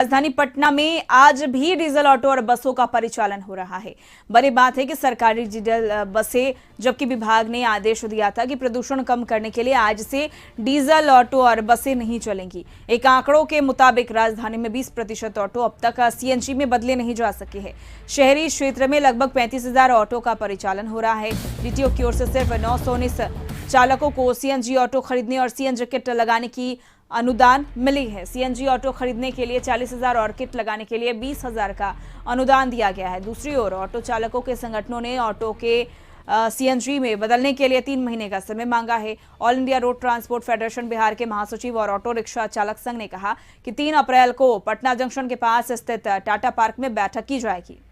राजधानी पटना में आज भी डीजल ऑटो और बसों का परिचालन हो रहा है। बड़ी बात है कि सरकारी डीजल बसें, जबकि विभाग ने आदेश दिया था कि प्रदूषण कम करने के लिए आज से डीजल ऑटो और बसें नहीं चलेंगी। एक आंकड़ों के मुताबिक राजधानी में 20% ऑटो अब तक सीएनजी में बदले नहीं जा सके हैं। शहरी क्षेत्र में लगभग 35,000 ऑटो का परिचालन हो रहा है। डीटीओ की ओर से सिर्फ 919 चालकों को सीएनजी ऑटो खरीदने और सीएनजी किट लगाने की अनुदान मिली है। सीएनजी ऑटो खरीदने के लिए 40,000 और किट लगाने के लिए 20,000 का अनुदान दिया गया है। दूसरी ओर ऑटो चालकों के संगठनों ने ऑटो के सीएनजी में बदलने के लिए 3 महीने का समय मांगा है। All India road transport federation Bihar के महासचिव और ऑटो रिक्शा चालक संघ ने कहा कि 3 अप्रैल को पटना जंक्शन के पास स्थित टाटा पार्क में बैठक की जाएगी।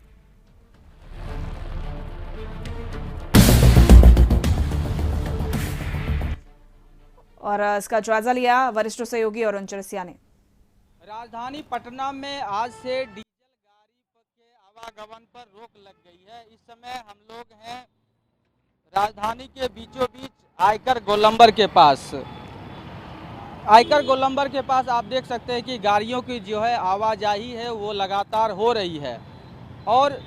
और इसका जायजा लिया वरिष्ठ सहयोगी और चरसिया ने। राजधानी पटना में आज से डीजल गाड़ी के आवागमन पर रोक लग गई है। इस समय हम लोग हैं राजधानी के बीचों बीच आयकर गोलंबर के पास। आयकर गोलंबर के पास आप देख सकते हैं कि गाड़ियों की जो है आवाजाही है वो लगातार हो रही है और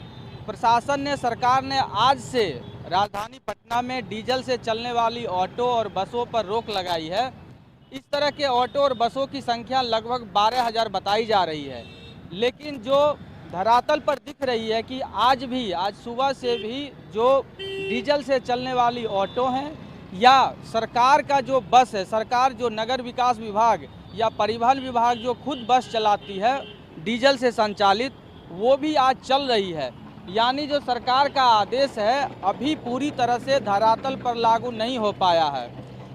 प्रशासन ने, सरकार ने आज से राजधानी पटना में डीजल से चलने वाली ऑटो और बसों पर रोक लगाई है। इस तरह के ऑटो और बसों की संख्या लगभग 12,000 बताई जा रही है, लेकिन जो धरातल पर दिख रही है कि आज सुबह से भी जो डीजल से चलने वाली ऑटो हैं या सरकार का जो बस है, सरकार जो नगर विकास विभाग या परिवहन विभाग जो खुद बस चलाती है डीजल से संचालित, वो भी आज चल रही है। यानी जो सरकार का आदेश है अभी पूरी तरह से धरातल पर लागू नहीं हो पाया है।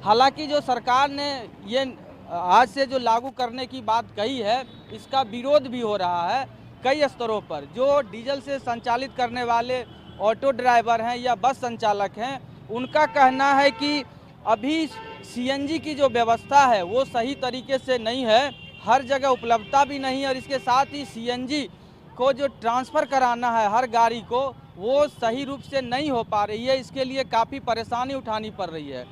हालांकि जो सरकार ने ये आज से जो लागू करने की बात कही है, इसका विरोध भी हो रहा है कई स्तरों पर। जो डीजल से संचालित करने वाले ऑटो ड्राइवर हैं या बस संचालक हैं, उनका कहना है कि अभी सीएनजी की जो व्यवस्था है वो सही तरीके से नहीं है, हर जगह उपलब्धता भी नहीं है और इसके साथ ही सीएनजी को जो ट्रांसफ़र कराना है हर गाड़ी को, वो सही रूप से नहीं हो पा रही है। इसके लिए काफ़ी परेशानी उठानी पड़ रही है।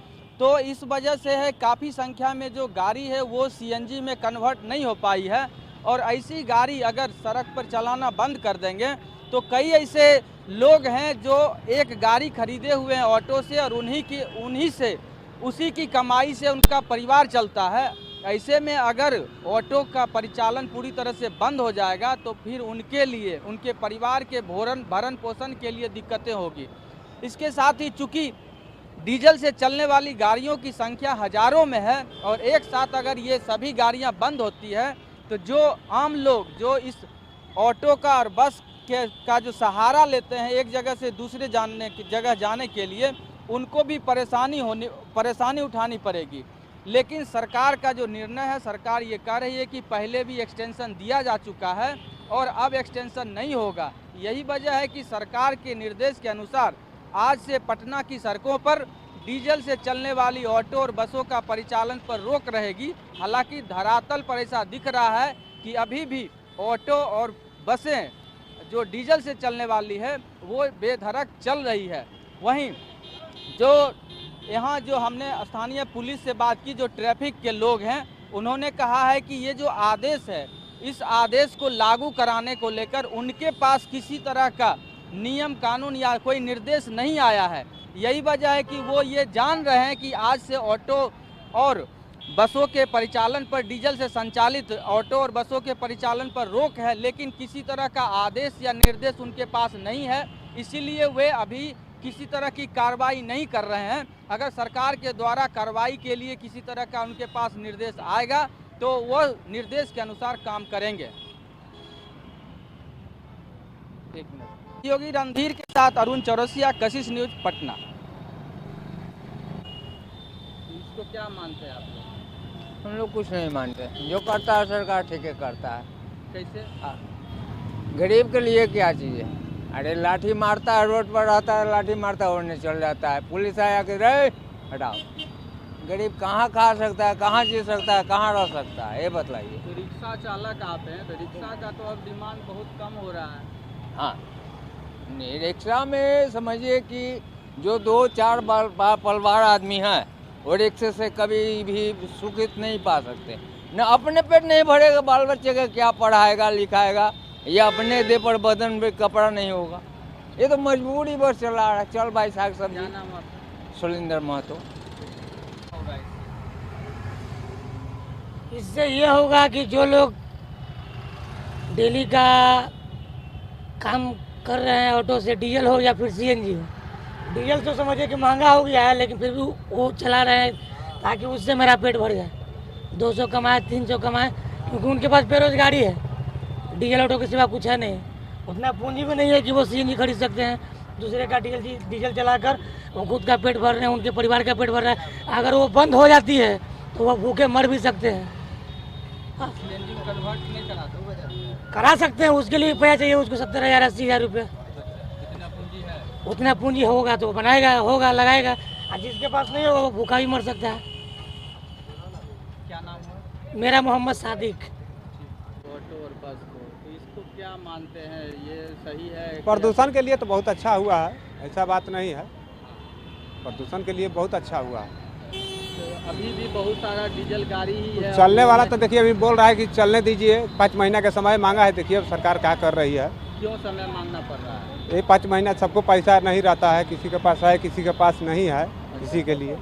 तो इस वजह से है काफ़ी संख्या में जो गाड़ी है वो सीएनजी में कन्वर्ट नहीं हो पाई है और ऐसी गाड़ी अगर सड़क पर चलाना बंद कर देंगे तो कई ऐसे लोग हैं जो एक गाड़ी खरीदे हुए हैं ऑटो से और उन्हीं से उसी की कमाई से उनका परिवार चलता है। ऐसे में अगर ऑटो का परिचालन पूरी तरह से बंद हो जाएगा तो फिर उनके लिए, उनके परिवार के भरण पोषण के लिए दिक्कतें होगी। इसके साथ ही चूँकि डीजल से चलने वाली गाड़ियों की संख्या हज़ारों में है और एक साथ अगर ये सभी गाड़ियां बंद होती है तो जो आम लोग जो इस ऑटो का और बस का जो सहारा लेते हैं एक जगह से दूसरे जगह जाने के लिए, उनको भी परेशानी उठानी पड़ेगी। लेकिन सरकार का जो निर्णय है, सरकार ये कह रही है कि पहले भी एक्सटेंशन दिया जा चुका है और अब एक्सटेंशन नहीं होगा। यही वजह है कि सरकार के निर्देश के अनुसार आज से पटना की सड़कों पर डीजल से चलने वाली ऑटो और बसों का परिचालन पर रोक रहेगी। हालांकि धरातल पर ऐसा दिख रहा है कि अभी भी ऑटो और बसें जो डीजल से चलने वाली है वो बेधड़क चल रही है। वहीं जो यहाँ जो हमने स्थानीय पुलिस से बात की, जो ट्रैफिक के लोग हैं, उन्होंने कहा है कि ये जो आदेश है, इस आदेश को लागू कराने को लेकर उनके पास किसी तरह का नियम कानून या कोई निर्देश नहीं आया है। यही वजह है कि वो ये जान रहे हैं कि आज से ऑटो और बसों के परिचालन पर, डीजल से संचालित ऑटो और बसों के परिचालन पर रोक है, लेकिन किसी तरह का आदेश या निर्देश उनके पास नहीं है। इसीलिए वे अभी किसी तरह की कार्रवाई नहीं कर रहे हैं। अगर सरकार के द्वारा कार्रवाई के लिए किसी तरह का उनके पास निर्देश आएगा तो वो निर्देश के अनुसार काम करेंगे। एक मिनट। योगी रणधीर के साथ अरुण चौरसिया, कशिश न्यूज, पटना। इसको क्या मानते हैं आप लोग? हम लोग कुछ नहीं मानते, जो करता है सरकार ठीक है करता है। कैसे? गरीब के लिए क्या चीज़ है? अरे लाठी मारता है, रोड पर रहता है, लाठी मारता है, उड़ने चल जाता है, पुलिस आया कि रे हटाओ। गरीब कहाँ खा सकता है, कहाँ जी सकता है, कहाँ रह सकता है, ये बतलाइए। तो रिक्शा चालक आप हैं, तो रिक्शा का तो अब डिमांड बहुत कम हो रहा है। हाँ, नहीं रिक्शा में समझिए कि जो 2-4 परिवार आदमी हैं वो रिक्शे से कभी भी सुखित नहीं पा सकते। न अपने पेट नहीं भरेगा, बाल बच्चे का क्या पढ़ाएगा लिखाएगा, या अपने दे पर बदन पे कपड़ा नहीं होगा। ये तो मजबूरी बस चला रहा है। चल भाई साग सब्जी। क्या नाम आपका? सुलिंदर महतो। होगा इससे ये होगा कि जो लोग डेली का काम कर रहे हैं ऑटो से, डीजल हो या फिर सीएनजी हो, डीजल तो समझिए कि महंगा हो गया है, लेकिन फिर भी वो चला रहे हैं ताकि उससे मेरा पेट भर जाए, 200 कमाए 300 कमाए, क्योंकि उनके पास बेरोजगारी है, डीजल ऑटो के सिवा कुछ है नहीं, उतना पूंजी भी नहीं है कि वो सीएनजी खरीद सकते हैं। दूसरे का डीजल चलाकर वो खुद का पेट भर रहे हैं, उनके परिवार का पेट भर रहा है। अगर वो बंद हो जाती है तो वो भूखे मर भी सकते हैं। सीएनजी में कन्वर्ट नहीं कराते? करा सकते हैं, उसके लिए पैसा चाहिए उसको 70,000 80,000 रुपये। कितना पूंजी है? उतना पूंजी होगा तो बनाएगा, होगा लगाएगा, और जिसके पास नहीं होगा वो भूखा भी मर सकता है। क्या नाम है? मेरा मोहम्मद सादिक। ऑटो और बस को, तो इसको क्या मानते हैं, ये सही है? प्रदूषण के लिए तो बहुत अच्छा हुआ है, ऐसा बात नहीं है। प्रदूषण के लिए बहुत अच्छा हुआ है। तो अभी भी बहुत सारा डीजल गाड़ी ही है। चलने वाला तो देखिए अभी बोल रहा है कि चलने दीजिए, 5 महीना का समय मांगा है। देखिए अब सरकार क्या कर रही है। क्यों समय मांगना पड़ रहा है? ये 5 महीना सबको पैसा नहीं रहता है, किसी के पास है किसी के पास नहीं है, किसी के लिए।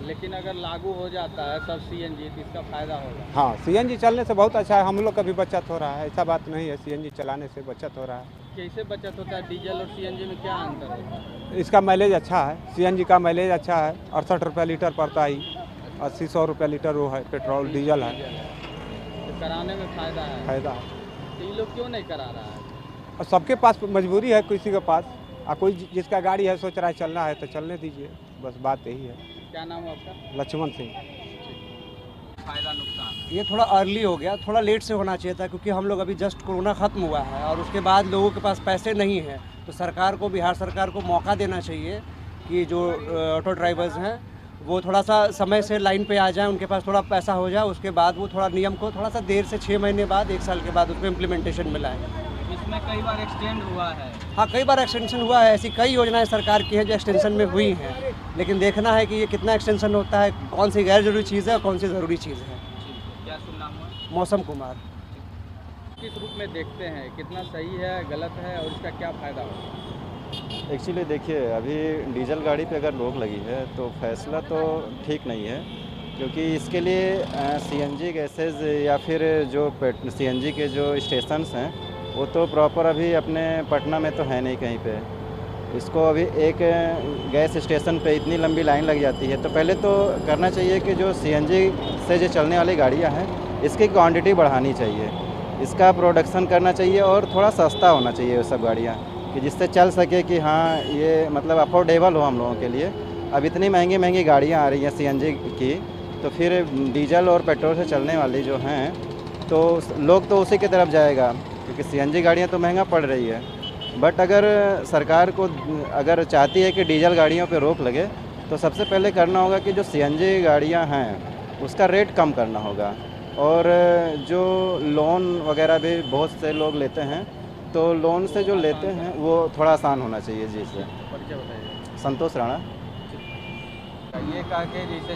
लेकिन अगर लागू हो जाता है सब सीएनजी तो इसका फायदा होगा। हाँ, सीएनजी चलने से बहुत अच्छा है, हम लोग का भी बचत हो रहा है, ऐसा बात नहीं है। सीएनजी चलाने से बचत हो रहा है। कैसे बचत होता है? डीजल और सीएनजी में क्या अंतर होता है? इसका माइलेज अच्छा है, सीएनजी का माइलेज अच्छा है, 68 रुपये लीटर पड़ता है, 80-100 रुपये लीटर वो है पेट्रोल, डीजल है। तो कराने में फायदा है। फायदा है। तो ये लोग क्यों नहीं करा रहा है? और सबके पास मजबूरी है, किसी के पास, और कोई जिसका गाड़ी है सोच रहा है चलना है तो चलने दीजिए, बस बात यही है। क्या नाम है आपका? लक्ष्मण सिंह। फायदा नुकसान? ये थोड़ा अर्ली हो गया, थोड़ा लेट से होना चाहिए था, क्योंकि हम लोग अभी जस्ट कोरोना ख़त्म हुआ है और उसके बाद लोगों के पास पैसे नहीं हैं। तो सरकार को, बिहार सरकार को मौका देना चाहिए कि जो ऑटो ड्राइवर्स हैं वो थोड़ा सा समय से लाइन पे आ जाएं, उनके पास थोड़ा पैसा हो जाए, उसके बाद वो थोड़ा नियम को थोड़ा सा देर से 6 महीने बाद 1 साल के बाद उसको इम्प्लीमेंटेशन में लाएँ। इसमें कई बार एक्सटेंड हुआ है। हाँ, कई बार एक्सटेंशन हुआ है, ऐसी कई योजनाएं सरकार की हैं जो एक्सटेंशन में हुई हैं, लेकिन देखना है कि ये कितना एक्सटेंशन होता है, कौन सी गैर जरूरी चीज़ है और कौन सी ज़रूरी चीज़ है। क्या शुभ नाम हुआ? मौसम कुमार। किस रूप में देखते हैं, कितना सही है गलत है और इसका क्या फायदा होगा? एक्चुअली देखिए, अभी डीजल गाड़ी पे अगर रोक लगी है तो फैसला तो ठीक नहीं है, क्योंकि इसके लिए सीएनजी गैसेज या फिर जो सीएनजी के जो स्टेशंस हैं वो तो प्रॉपर अभी अपने पटना में तो है नहीं कहीं पे। इसको अभी एक गैस स्टेशन पे इतनी लंबी लाइन लग जाती है, तो पहले तो करना चाहिए कि जो सीएनजी से जो चलने वाली गाड़ियां हैं इसकी क्वांटिटी बढ़ानी चाहिए, इसका प्रोडक्शन करना चाहिए और थोड़ा सस्ता होना चाहिए वो सब गाड़ियाँ, कि जिससे चल सके कि हाँ ये मतलब अफोर्डेबल हो हम लोगों के लिए। अब इतनी महंगी महंगी गाड़ियाँ आ रही हैं सीएनजी की, तो फिर डीजल और पेट्रोल से चलने वाली जो हैं तो लोग तो उसी की तरफ जाएगा, क्योंकि सीएनजी गाड़ियाँ तो महंगा पड़ रही है। बट अगर सरकार को अगर चाहती है कि डीजल गाड़ियों पे रोक लगे तो सबसे पहले करना होगा कि जो सीएनजी गाड़ियाँ हैं उसका रेट कम करना होगा, और जो लोन वगैरह भी बहुत से लोग लेते हैं तो लोन से जो लेते हैं वो थोड़ा आसान होना चाहिए। जी से परिचय बताइए। संतोष राणा। ये कहा कि जैसे